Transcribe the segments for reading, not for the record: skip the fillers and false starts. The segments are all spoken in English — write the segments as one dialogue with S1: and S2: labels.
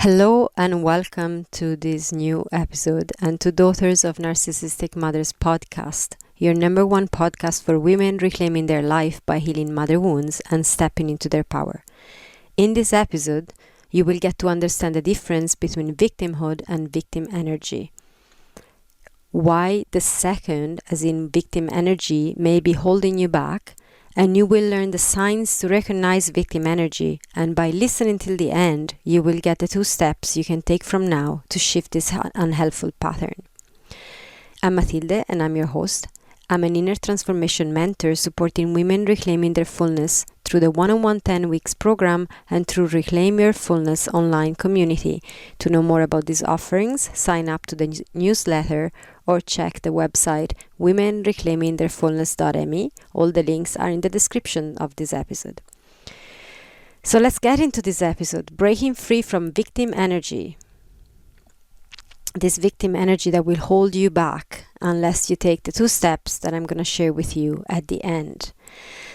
S1: Hello and welcome to this new episode and to Daughters of Narcissistic Mothers podcast, your number one podcast for women reclaiming their life by healing mother wounds and stepping into their power. In this episode, you will get to understand the difference between victimhood and victim energy. Why the second, as in victim energy, may be holding you back, and you will learn the signs to recognize victim energy, and by listening till the end, you will get the 2 steps you can take from now to shift this unhelpful pattern. I'm Matilde and I'm your host. I'm an inner transformation mentor supporting women reclaiming their fullness through the one-on-one 10 weeks program and through Reclaim Your Fullness online community. To know more about these offerings, sign up to the newsletter or check the website womenreclaimingtheirfullness.me. All the links are in the description of this episode. So let's get into this episode, breaking free from victim energy. This victim energy that will hold you back unless you take the 2 steps that I'm going to share with you at the end.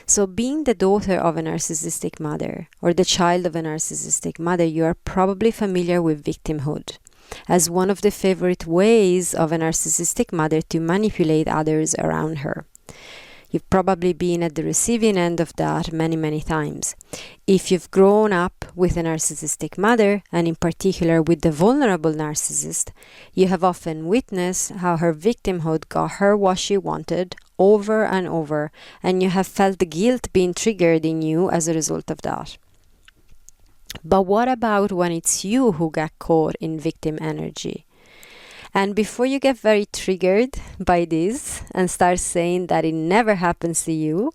S1: So being the daughter of a narcissistic mother or the child of a narcissistic mother, you are probably familiar with victimhood as one of the favorite ways of a narcissistic mother to manipulate others around her. You've probably been at the receiving end of that many times. If you've grown up with a narcissistic mother, and in particular with the vulnerable narcissist, you have often witnessed how her victimhood got her what she wanted over and over, and you have felt the guilt being triggered in you as a result of that. But what about when it's you who get caught in victim energy? And before you get very triggered by this and start saying that it never happens to you,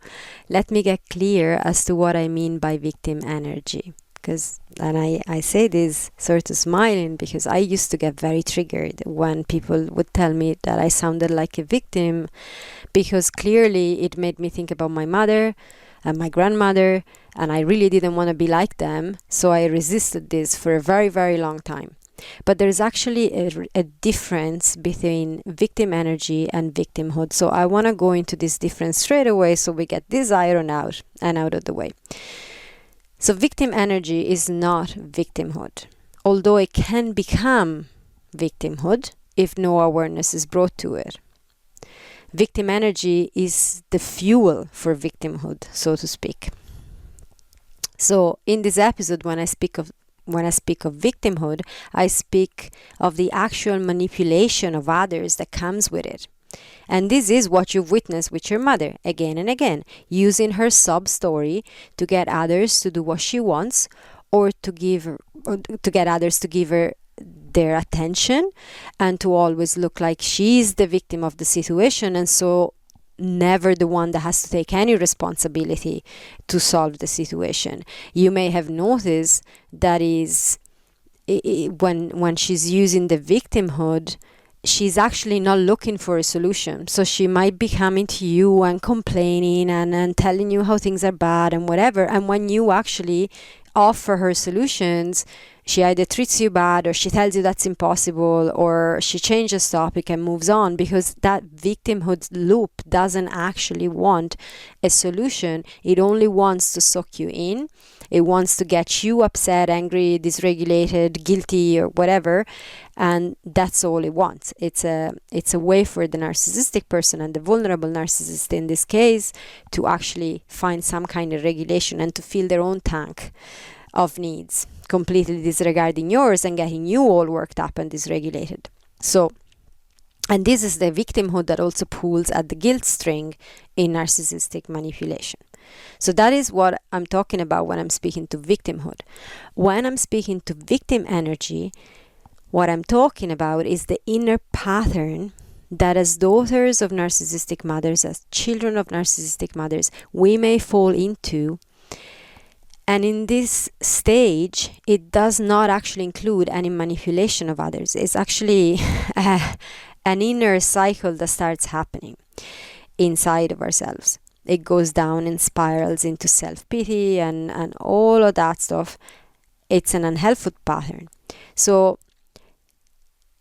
S1: let me get clear as to what I mean by victim energy. I say this sort of smiling because I used to get very triggered when people would tell me that I sounded like a victim, because clearly it made me think about my mother and my grandmother, and I really didn't want to be like them, so I resisted this for a very long time. But there's actually a difference between victim energy and victimhood. So I want to go into this difference straight away so we get this iron out and out of the way. So victim energy is not victimhood, although it can become victimhood if no awareness is brought to it. Victim energy is the fuel for victimhood, so to speak. So in this episode, when I speak of victimhood, I speak of the actual manipulation of others that comes with it. And this is what you've witnessed with your mother again and again, using her sub-story to get others to do what she wants, or to get others to give her their attention, and to always look like she's the victim of the situation, and so never the one that has to take any responsibility to solve the situation. You may have noticed that when she's using the victimhood, she's actually not looking for a solution. So she might be coming to you and complaining and telling you how things are bad and whatever, and when you actually offer her solutions, she either treats you bad, or she tells you that's impossible, or she changes topic and moves on, because that victimhood loop doesn't actually want a solution. It only wants to suck you in. It wants to get you upset, angry, dysregulated, guilty, or whatever, and that's all it wants. It's a way for the narcissistic person and the vulnerable narcissist in this case to actually find some kind of regulation and to fill their own tank of needs, completely disregarding yours and getting you all worked up and dysregulated. So, and this is the victimhood that also pulls at the guilt string in narcissistic manipulation. So that is what I'm talking about when I'm speaking to victimhood. When I'm speaking to victim energy, what I'm talking about is the inner pattern that as daughters of narcissistic mothers, as children of narcissistic mothers, we may fall into. And in this stage, it does not actually include any manipulation of others. It's actually an inner cycle that starts happening inside of ourselves. It goes down and spirals into self-pity and all of that stuff. It's an unhelpful pattern. So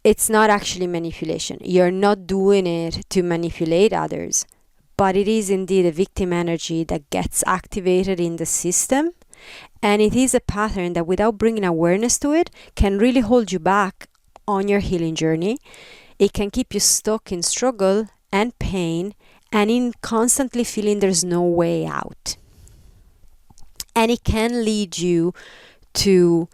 S1: it's not actually manipulation. You're not doing it to manipulate others, but it is indeed a victim energy that gets activated in the system And it is a pattern that, without bringing awareness to it, can really hold you back on your healing journey. It can keep you stuck in struggle and pain and in constantly feeling there's no way out. And it can lead you to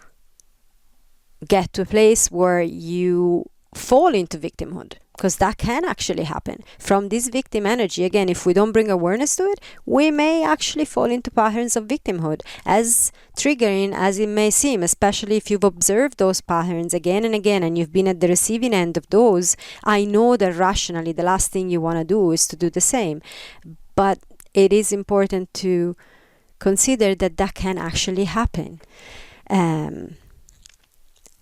S1: get to a place where you fall into victimhood, because that can actually happen. From this victim energy, again, if we don't bring awareness to it, we may actually fall into patterns of victimhood, as triggering as it may seem, especially if you've observed those patterns again and again and you've been at the receiving end of those. I know that rationally the last thing you want to do is to do the same, but it is important to consider that that can actually happen.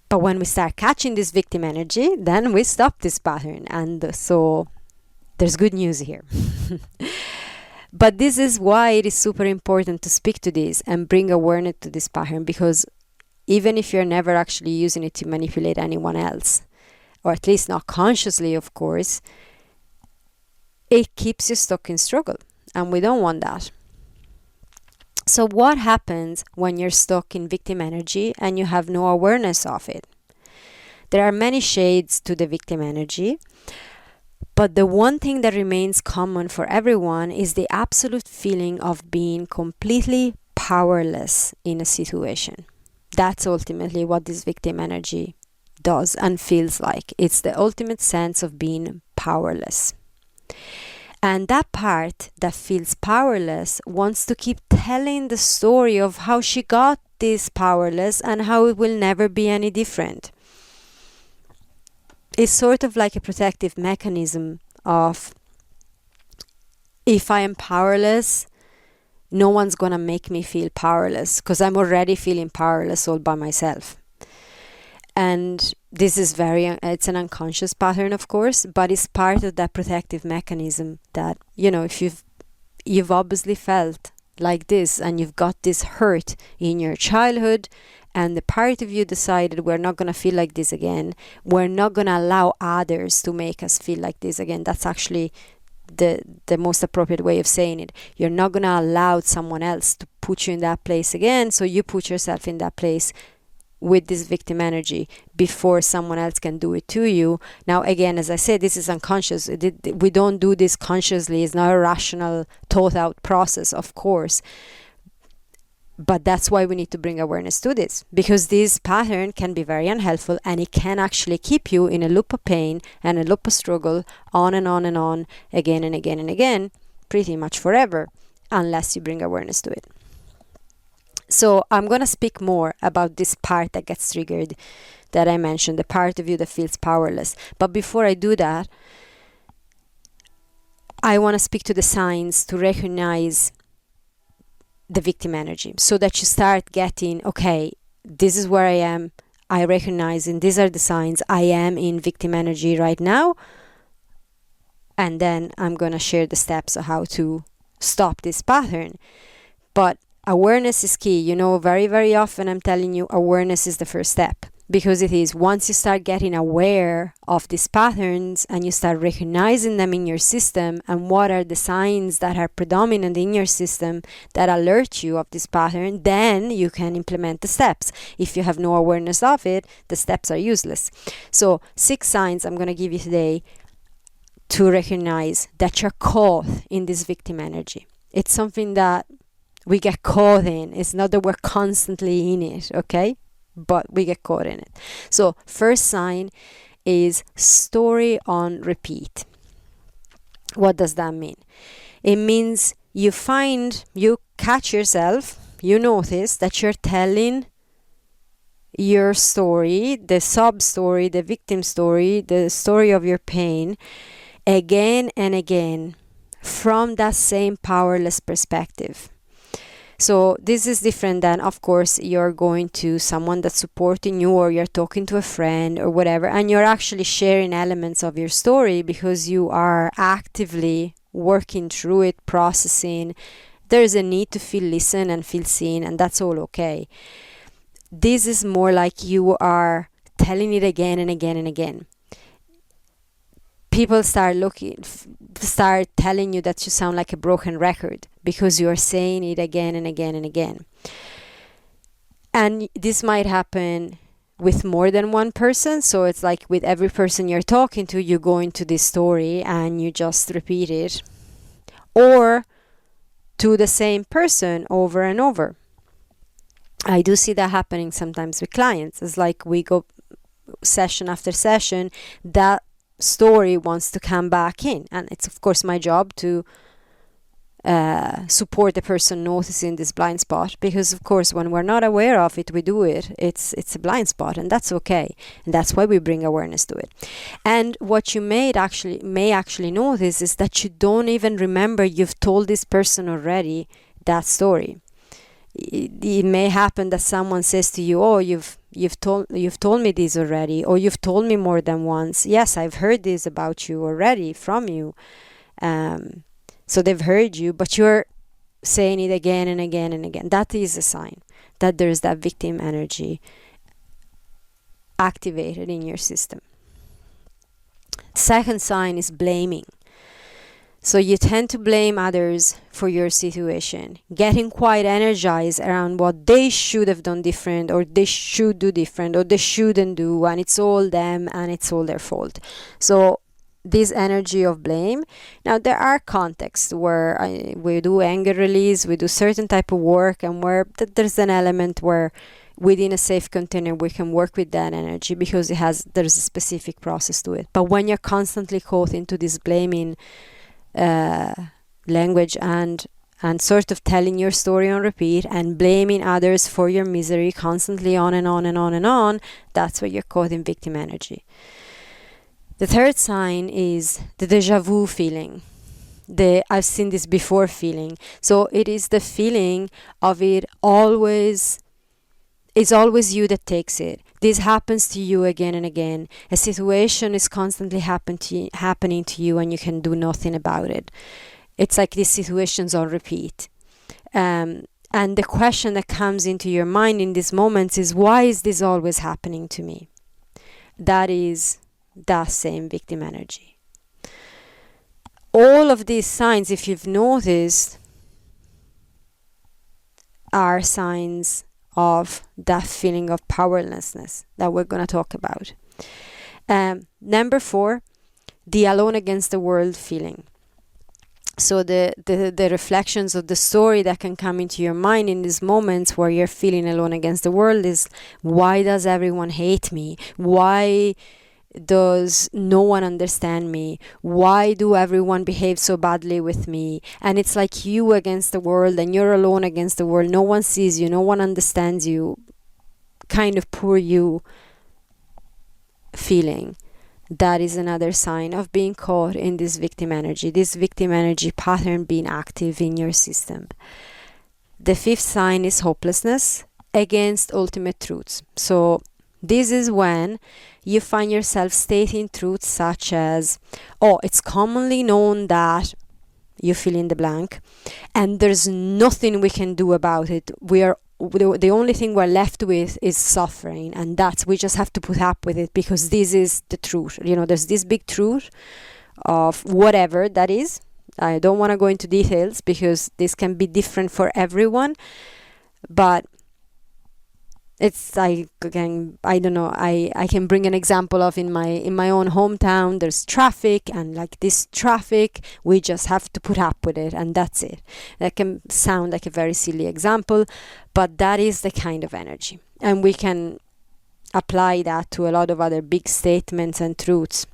S1: But when we start catching this victim energy, then we stop this pattern. And so there's good news here. But this is why it is super important to speak to this and bring awareness to this pattern, because even if you're never actually using it to manipulate anyone else, or at least not consciously, of course, it keeps you stuck in struggle. And we don't want that. So what happens when you're stuck in victim energy and you have no awareness of it? There are many shades to the victim energy, but the one thing that remains common for everyone is the absolute feeling of being completely powerless in a situation. That's ultimately what this victim energy does and feels like. It's the ultimate sense of being powerless. And that part that feels powerless wants to keep telling the story of how she got this powerless and how it will never be any different. It's sort of like a protective mechanism of, if I am powerless, no one's gonna make me feel powerless, because I'm already feeling powerless all by myself. And this is it's an unconscious pattern, of course, but it's part of that protective mechanism that, if you've obviously felt like this and you've got this hurt in your childhood, and the part of you decided, we're not going to feel like this again. We're not going to allow others to make us feel like this again. That's actually the most appropriate way of saying it. You're not going to allow someone else to put you in that place again. So you put yourself in that place with this victim energy before someone else can do it to you. Now, again, as I said, this is unconscious. We don't do this consciously. It's not a rational, thought out process, of course. But that's why we need to bring awareness to this, because this pattern can be very unhelpful, and it can actually keep you in a loop of pain and a loop of struggle on and on and on, again and again and again, pretty much forever, unless you bring awareness to it. So I'm going to speak more about this part that gets triggered that I mentioned, the part of you that feels powerless. But before I do that, I want to speak to the signs to recognize the victim energy, so that you start getting, okay, this is where I am. I recognize, and these are the signs I am in victim energy right now. And then I'm going to share the steps of how to stop this pattern. But awareness is key. Very, very often I'm telling you awareness is the first step, because it is. Once you start getting aware of these patterns and you start recognizing them in your system, and what are the signs that are predominant in your system that alert you of this pattern, then you can implement the steps. If you have no awareness of it, the steps are useless. So 6 signs I'm going to give you today to recognize that you're caught in this victim energy. It's something that we get caught in. It's not that we're constantly in it, okay? But we get caught in it. So first sign is story on repeat. What does that mean? It means you catch yourself, you notice that you're telling your story, the sub story, the victim story, the story of your pain, again and again from that same powerless perspective. So this is different than, of course, you're going to someone that's supporting you, or you're talking to a friend or whatever, and you're actually sharing elements of your story because you are actively working through it, processing. There's a need to feel listened and feel seen, and that's all okay. This is more like you are telling it again and again and again. People start telling you that you sound like a broken record because you are saying it again and again and again. And this might happen with more than one person. So it's like with every person you're talking to, you go into this story and you just repeat it. Or to the same person over and over. I do see that happening sometimes with clients. It's like we go session after session, that story wants to come back in. And it's, of course, my job to support the person noticing this blind spot, because of course when we're not aware of it, we do it, it's a blind spot, and that's okay, and that's why we bring awareness to it. And what you may actually notice is that you don't even remember you've told this person already that story. It may happen that someone says to you, oh, you've told me this already, or you've told me more than once. Yes, I've heard this about you already from you. So they've heard you, but you're saying it again and again and again. That is a sign that there's that victim energy activated in your system. Second sign is blaming. So you tend to blame others for your situation, getting quite energized around what they should have done different, or they should do different, or they shouldn't do, and it's all them and it's all their fault. So this energy of blame. Now there are contexts where we do anger release, we do certain type of work, and where there's an element where within a safe container we can work with that energy, because there's a specific process to it. But when you're constantly caught into this blaming language and sort of telling your story on repeat and blaming others for your misery constantly on and on and on and on, that's where you're caught in victim energy. The third sign is the deja vu feeling, the I've seen this before feeling. So it is the feeling of it's always you that takes it. This happens to you again and again. A situation is constantly happening to you and you can do nothing about it. It's like these situations on repeat. And the question that comes into your mind in these moments is, why is this always happening to me? That is that same victim energy. All of these signs, if you've noticed, are signs of that feeling of powerlessness that we're going to talk about. Number 4, the alone against the world feeling. So the reflections of the story that can come into your mind in these moments where you're feeling alone against the world is, why does everyone hate me? Why does no one understand me? Why do everyone behave so badly with me? And it's like you against the world, and you're alone against the world. No one sees you, no one understands you. Kind of poor you feeling. That is another sign of being caught in this victim energy pattern being active in your system. The 5th sign is hopelessness against ultimate truths. So this is when you find yourself stating truths such as, oh, it's commonly known that you fill in the blank, and there's nothing we can do about it. The only thing we're left with is suffering, and we just have to put up with it because this is the truth. There's this big truth of whatever that is. I don't want to go into details because this can be different for everyone, but it's like, again, I don't know, I can bring an example of in my own hometown, there's traffic, and like this traffic, we just have to put up with it, and that's it. That can sound like a very silly example, but that is the kind of energy. And we can apply that to a lot of other big statements and truths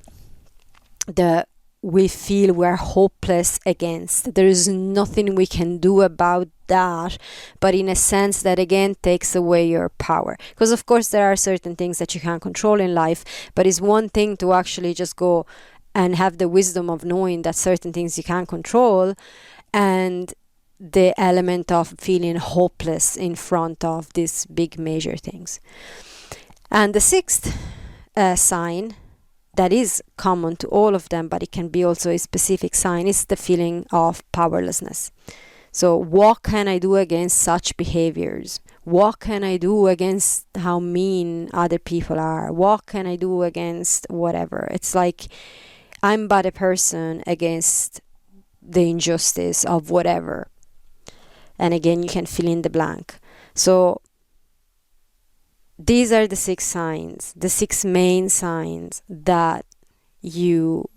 S1: that we feel we're hopeless against. There is nothing we can do about that, but in a sense that again takes away your power, because of course there are certain things that you can't control in life, but it's one thing to actually just go and have the wisdom of knowing that certain things you can't control, and the element of feeling hopeless in front of these big major things. And the 6th sign that is common to all of them, but it can be also a specific sign, is the feeling of powerlessness. So what can I do against such behaviors? What can I do against how mean other people are? What can I do against whatever? It's like I'm but a person against the injustice of whatever. And again, you can fill in the blank. So these are the 6 signs, the 6 main signs that you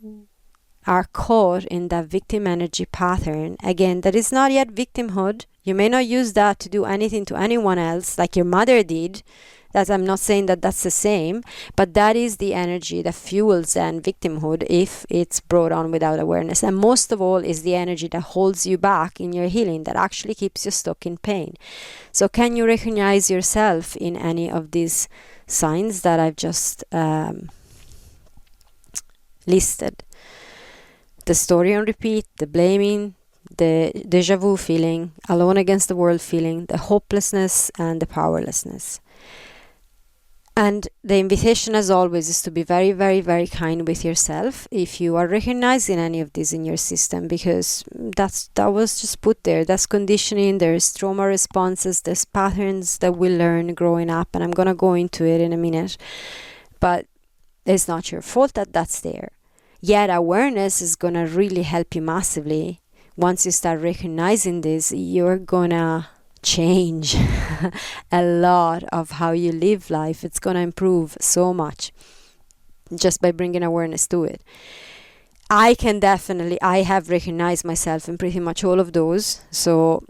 S1: are caught in that victim energy pattern. Again, that is not yet victimhood. You may not use that to do anything to anyone else like your mother did. I'm not saying that that's the same, but that is the energy that fuels then victimhood if it's brought on without awareness. And most of all is the energy that holds you back in your healing, that actually keeps you stuck in pain. So can you recognize yourself in any of these signs that I've just listed? The story on repeat, the blaming, the deja vu feeling, alone against the world feeling, the hopelessness and the powerlessness. And the invitation, as always, is to be very, very, very kind with yourself if you are recognizing any of this in your system, because that was just put there. That's conditioning. There's trauma responses. There's patterns that we learn growing up, and I'm going to go into it in a minute. But it's not your fault that that's there. Yet awareness is going to really help you massively. Once you start recognizing this, you're going to change a lot of how you live life. It's going to improve so much just by bringing awareness to it. I have recognized myself in pretty much all of those, so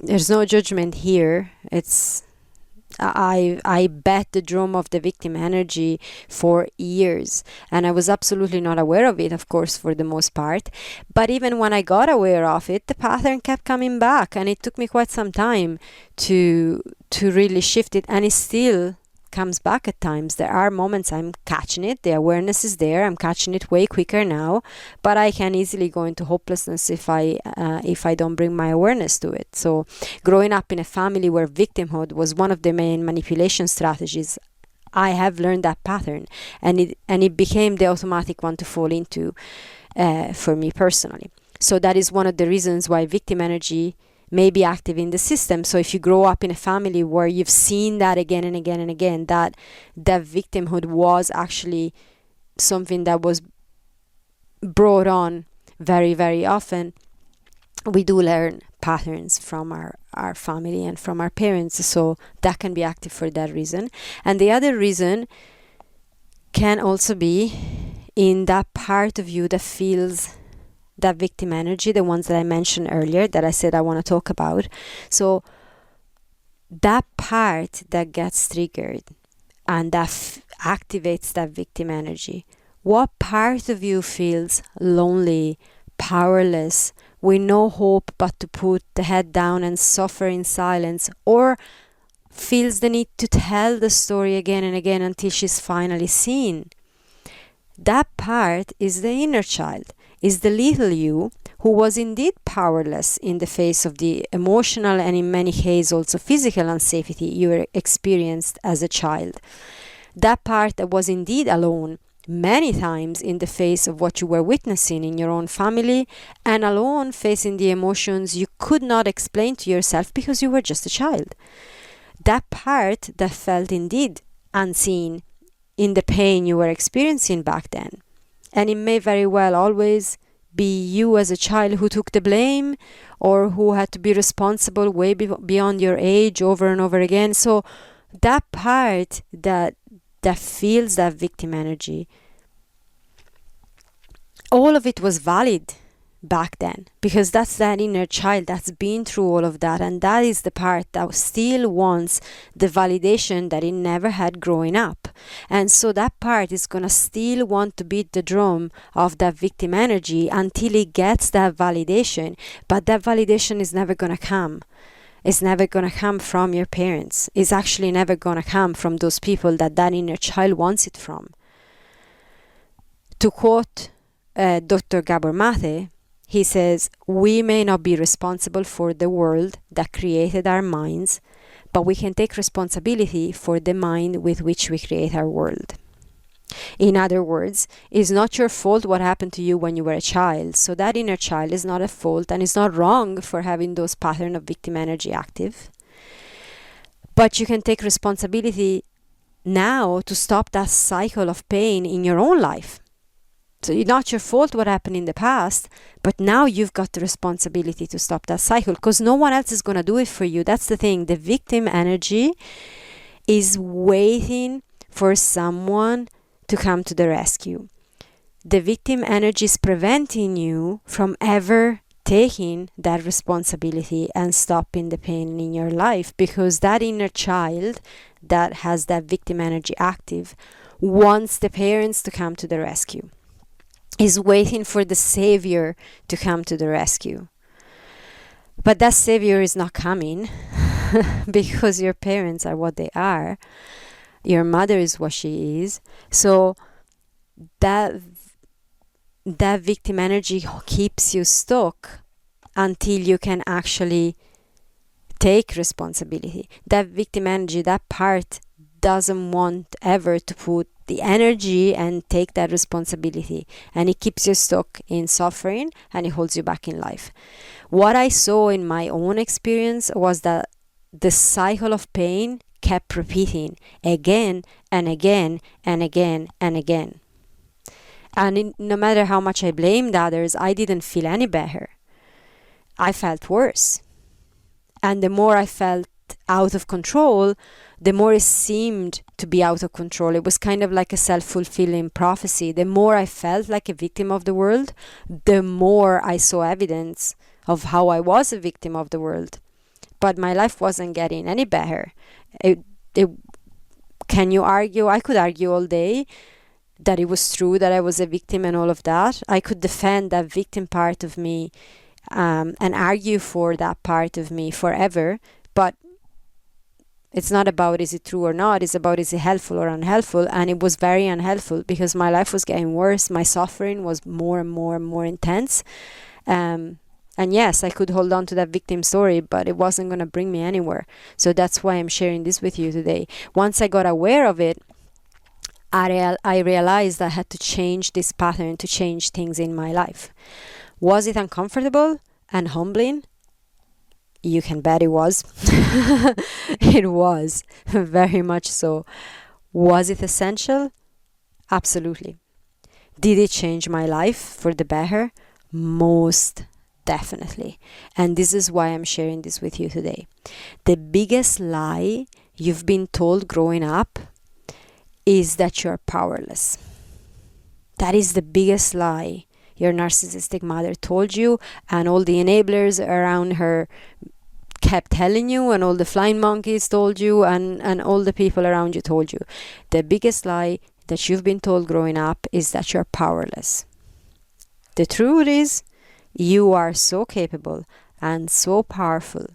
S1: there's no judgment here. I bet the drum of the victim energy for years, and I was absolutely not aware of it, of course, for the most part. But even when I got aware of it, the pattern kept coming back, and it took me quite some time to really shift it, and it still comes back at times. There are moments I'm catching it, the awareness is there, I'm catching it way quicker now, but I can easily go into hopelessness if I don't bring my awareness to it. So growing up in a family where victimhood was one of the main manipulation strategies, I have learned that pattern, and it became the automatic one to fall into for me personally. So that is one of the reasons why victim energy may be active in the system. So if you grow up in a family where you've seen that again and again and again, that victimhood was actually something that was brought on very, very often, we do learn patterns from our family and from our parents. So that can be active for that reason. And the other reason can also be in that part of you that feels that victim energy, the ones that I mentioned earlier that I said I want to talk about. So that part that gets triggered and that activates that victim energy, what part of you feels lonely, powerless, with no hope but to put the head down and suffer in silence, or feels the need to tell the story again and again until she's finally seen? That part is the inner child, is the little you who was indeed powerless in the face of the emotional and in many cases also physical unsafety you experienced as a child. That part that was indeed alone many times in the face of what you were witnessing in your own family, and alone facing the emotions you could not explain to yourself because you were just a child. That part that felt indeed unseen in the pain you were experiencing back then. And it may very well always be you as a child who took the blame or who had to be responsible way beyond your age over and over again. So that part that feels that victim energy, all of it was valid back then, because that's that inner child that's been through all of that, and that is the part that still wants the validation that it never had growing up. And so that part is gonna still want to beat the drum of that victim energy until it gets that validation. But that validation is never gonna come. It's never gonna come from your parents. It's actually never gonna come from those people that inner child wants it from. To quote Dr. Gabor Mate, he says, "We may not be responsible for the world that created our minds, but we can take responsibility for the mind with which we create our world." In other words, it's not your fault what happened to you when you were a child. So that inner child is not a fault, and it's not wrong for having those patterns of victim energy active. But you can take responsibility now to stop that cycle of pain in your own life. So it's not your fault what happened in the past, but now you've got the responsibility to stop that cycle, because no one else is going to do it for you. That's the thing. The victim energy is waiting for someone to come to the rescue. The victim energy is preventing you from ever taking that responsibility and stopping the pain in your life, because that inner child that has that victim energy active wants the parents to come to the rescue, is waiting for the savior to come to the rescue. But that savior is not coming because your parents are what they are. Your mother is what she is. So that victim energy keeps you stuck until you can actually take responsibility. That victim energy, that part, doesn't want ever to put the energy and take that responsibility, and it keeps you stuck in suffering and it holds you back in life. What I saw in my own experience was that the cycle of pain kept repeating again and again and again and again. And no matter how much I blamed others, I didn't feel any better. I felt worse. And the more I felt out of control, the more it seemed to be out of control. It was kind of like a self-fulfilling prophecy. The more I felt like a victim of the world, the more I saw evidence of how I was a victim of the world. But my life wasn't getting any better. Can you argue? I could argue all day that it was true that I was a victim and all of that. I could defend that victim part of me and argue for that part of me forever. But it's not about is it true or not. It's about is it helpful or unhelpful. And it was very unhelpful because my life was getting worse. My suffering was more and more and more intense. And yes, I could hold on to that victim story, but it wasn't going to bring me anywhere. So that's why I'm sharing this with you today. Once I got aware of it, I realized I had to change this pattern, to change things in my life. Was it uncomfortable and humbling? You can bet it was. It was, very much so. Was it essential? Absolutely. Did it change my life for the better? Most definitely. And this is why I'm sharing this with you today. The biggest lie you've been told growing up is that you're powerless. That is the biggest lie your narcissistic mother told you, and all the enablers around her kept telling you, and all the flying monkeys told you, and all the people around you told you. The biggest lie that you've been told growing up is that you're powerless. The truth is, you are so capable and so powerful.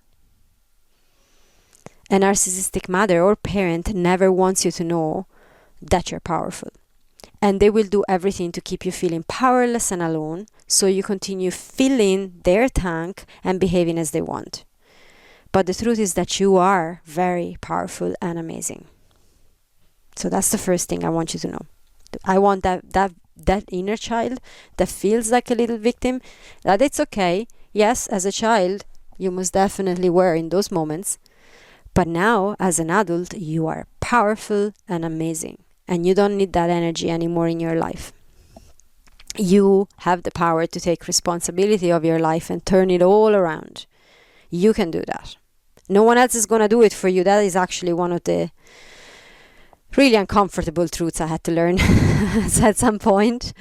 S1: A narcissistic mother or parent never wants you to know that you're powerful. And they will do everything to keep you feeling powerless and alone, so you continue filling their tank and behaving as they want. But the truth is that you are very powerful and amazing. So that's the first thing I want you to know. I want that inner child that feels like a little victim, that it's okay. Yes, as a child, you most definitely were in those moments. But now, as an adult, you are powerful and amazing. And you don't need that energy anymore in your life. You have the power to take responsibility of your life and turn it all around. You can do that. No one else is going to do it for you. That is actually one of the really uncomfortable truths I had to learn at some point.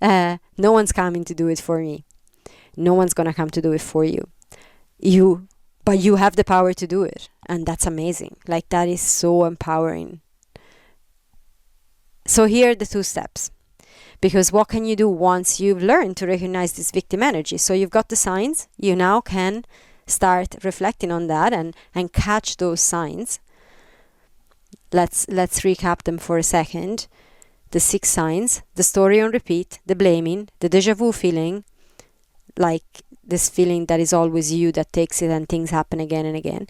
S1: No one's coming to do it for me. No one's going to come to do it for you. But you have the power to do it. And that's amazing. Like, that is so empowering. So here are the 2 steps. Because what can you do once you've learned to recognize this victim energy? So you've got the signs. You now can start reflecting on that and catch those signs. Let's recap them for a second. The 6 signs: the story on repeat, the blaming, the deja vu feeling, like this feeling that is always you that takes it and things happen again and again,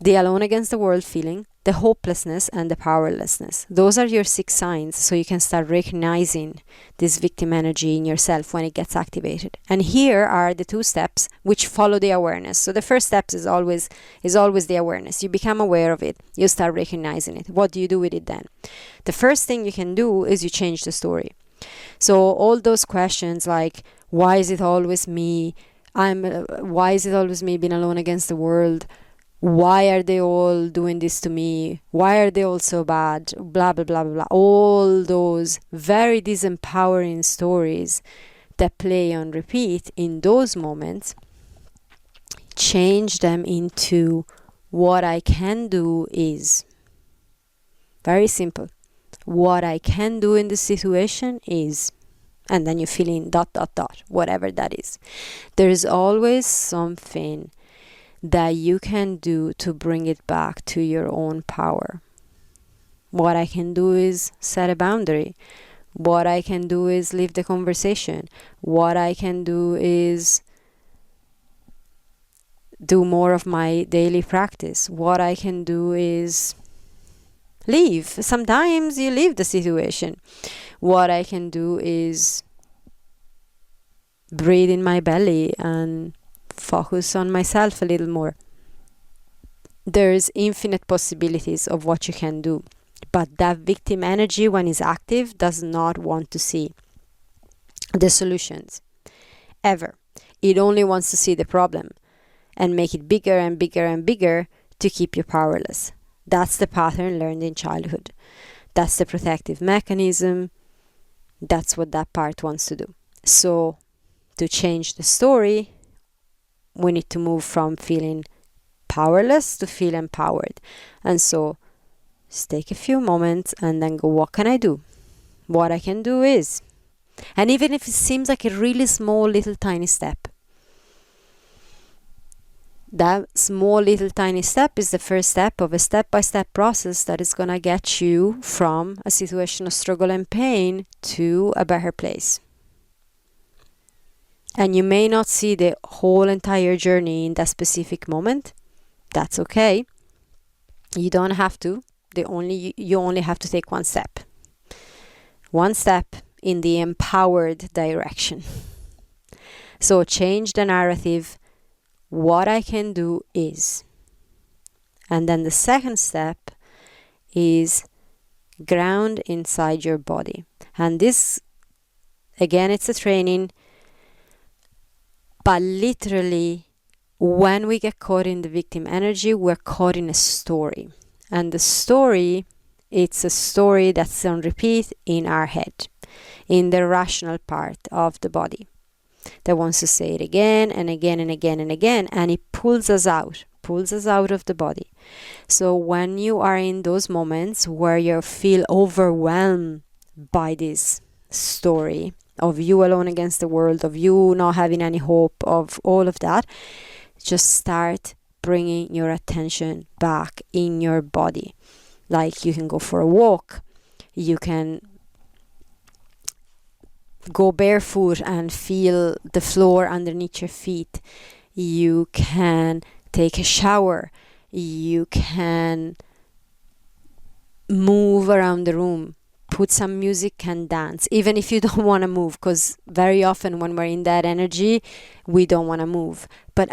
S1: the alone against the world feeling, the hopelessness, and the powerlessness. Those are your 6 signs, so you can start recognizing this victim energy in yourself when it gets activated. And here are the 2 steps which follow the awareness. So the first step is always the awareness. You become aware of it. You start recognizing it. What do you do with it then? The first thing you can do is you change the story. So all those questions like, why is it always me? Why is it always me being alone against the world? why are they all doing this to me? Why are they all so bad? Blah, blah, blah, blah, blah. All those very disempowering stories that play on repeat in those moments, change them into what I can do is. Very simple. What I can do in the situation is. And then you fill in ... whatever that is. There is always something that you can do to bring it back to your own power. What I can do is set a boundary. What I can do is leave the conversation. What I can do is do more of my daily practice. What I can do is leave. Sometimes you leave the situation. What I can do is breathe in my belly and focus on myself a little more. There's infinite possibilities of what you can do. But that victim energy, when it's active, does not want to see the solutions. Ever. It only wants to see the problem and make it bigger and bigger and bigger to keep you powerless. That's the pattern learned in childhood. That's the protective mechanism. That's what that part wants to do. So, to change the story, we need to move from feeling powerless to feel empowered. And so, just take a few moments and then go, what can I do? What I can do is. And even if it seems like a really small, little, tiny step, that small, little, tiny step is the first step of a step-by-step process that is going to get you from a situation of struggle and pain to a better place. And you may not see the whole entire journey in that specific moment. That's okay. You don't have to. You only have to take one step. One step in the empowered direction. So change the narrative. What I can do is. And then the second step is ground inside your body. And this, again, it's a training. But literally, when we get caught in the victim energy, we're caught in a story. And the story, it's a story that's on repeat in our head, in the rational part of the body, that wants to say it again and again and again and again, and it pulls us out of the body. So when you are in those moments where you feel overwhelmed by this story of you alone against the world, of you not having any hope, of all of that, just start bringing your attention back in your body. Like you can go for a walk, you can go barefoot and feel the floor underneath your feet, you can take a shower, you can move around the room, put some music and dance, even if you don't want to move, because very often when we're in that energy, we don't want to move. But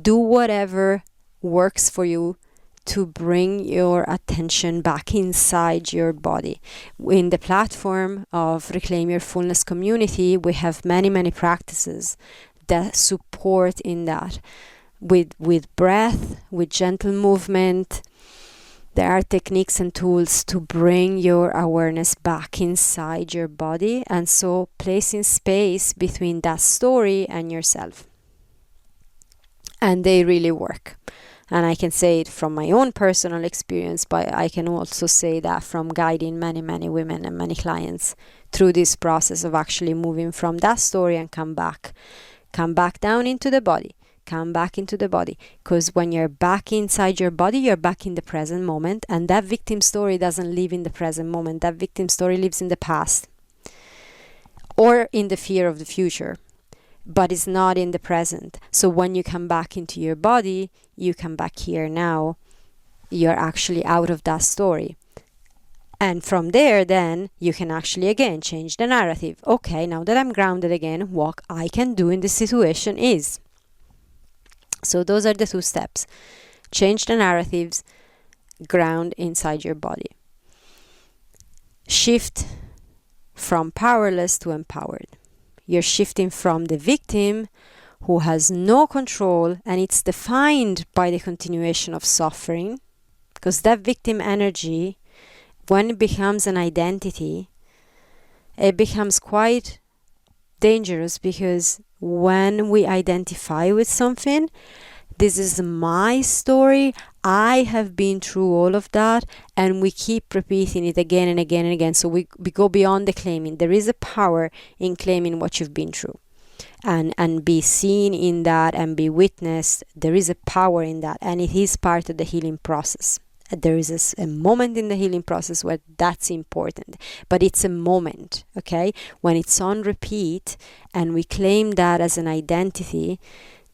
S1: do whatever works for you to bring your attention back inside your body. In the platform of Reclaim Your Fullness community, we have many practices that support in that. With breath, with gentle movement, there are techniques and tools to bring your awareness back inside your body, and so placing space between that story and yourself. And they really work. And I can say it from my own personal experience, but I can also say that from guiding many women and many clients through this process of actually moving from that story and come back down into the body, come back into the body. Because when you're back inside your body, you're back in the present moment, and that victim story doesn't live in the present moment. That victim story lives in the past or in the fear of the future, but it's not in the present. So when you come back into your body, you come back here now, you're actually out of that story. And from there, then, you can actually, again, change the narrative. Okay, now that I'm grounded again, what I can do in this situation is. So those are the two steps. Change the narratives, ground inside your body. Shift from powerless to empowered. You're shifting from the victim who has no control, and it's defined by the continuation of suffering, because that victim energy, when it becomes an identity, it becomes quite dangerous, because when we identify with something, this is my story, I have been through all of that, and we keep repeating it again and again and again. So we go beyond the claiming. There is a power in claiming what you've been through, and be seen in that and be witnessed. There is a power in that, and it is part of the healing process. There is a moment in the healing process where that's important, but it's a moment, okay? When it's on repeat and we claim that as an identity,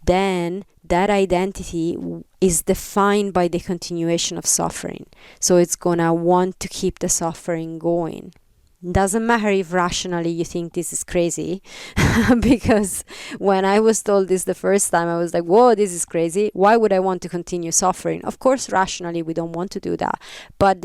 S1: then that identity is defined by the continuation of suffering. So it's gonna want to keep the suffering going. Doesn't matter if rationally you think this is crazy, because when I was told this the first time, I was like, whoa, this is crazy. Why would I want to continue suffering? Of course, rationally, we don't want to do that. But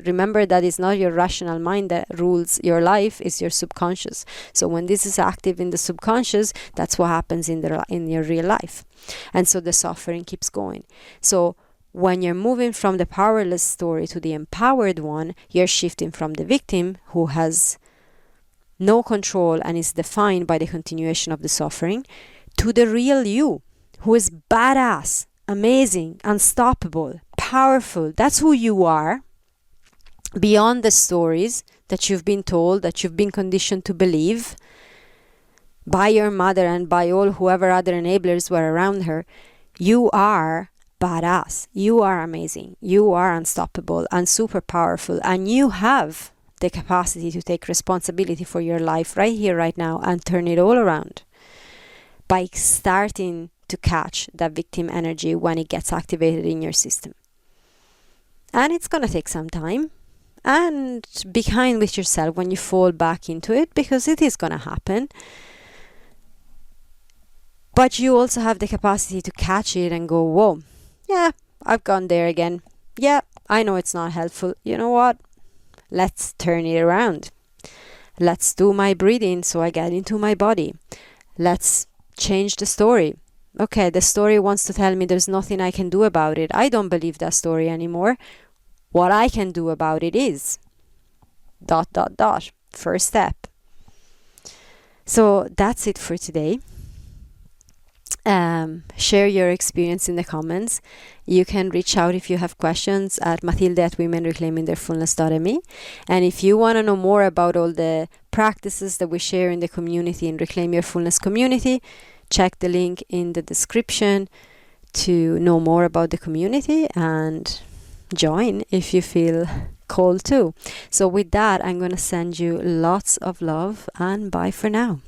S1: remember that it's not your rational mind that rules your life, it's your subconscious. So when this is active in the subconscious, that's what happens in your real life. And so the suffering keeps going. So when you're moving from the powerless story to the empowered one, you're shifting from the victim who has no control and is defined by the continuation of the suffering, to the real you, who is badass, amazing, unstoppable, powerful. That's who you are, beyond the stories that you've been told, that you've been conditioned to believe by your mother and by all whoever other enablers were around her. You are badass, you are amazing, you are unstoppable and super powerful, and you have the capacity to take responsibility for your life right here, right now, and turn it all around by starting to catch that victim energy when it gets activated in your system. And it's gonna take some time, and be kind with yourself when you fall back into it, because it is gonna happen. But you also have the capacity to catch it and go, whoa, yeah, I've gone there again. Yeah, I know it's not helpful. You know what? Let's turn it around. Let's do my breathing so I get into my body. Let's change the story. Okay, the story wants to tell me there's nothing I can do about it. I don't believe that story anymore. What I can do about it is ... First step. So that's it for today. Share your experience in the comments. You can reach out if you have questions at mathilde@womenreclaimingtheirfullness.me. And if you want to know more about all the practices that we share in the community, in Reclaim Your Fullness community, check the link in the description to know more about the community, and join if you feel called to. So with that, I'm going to send you lots of love, and bye for now.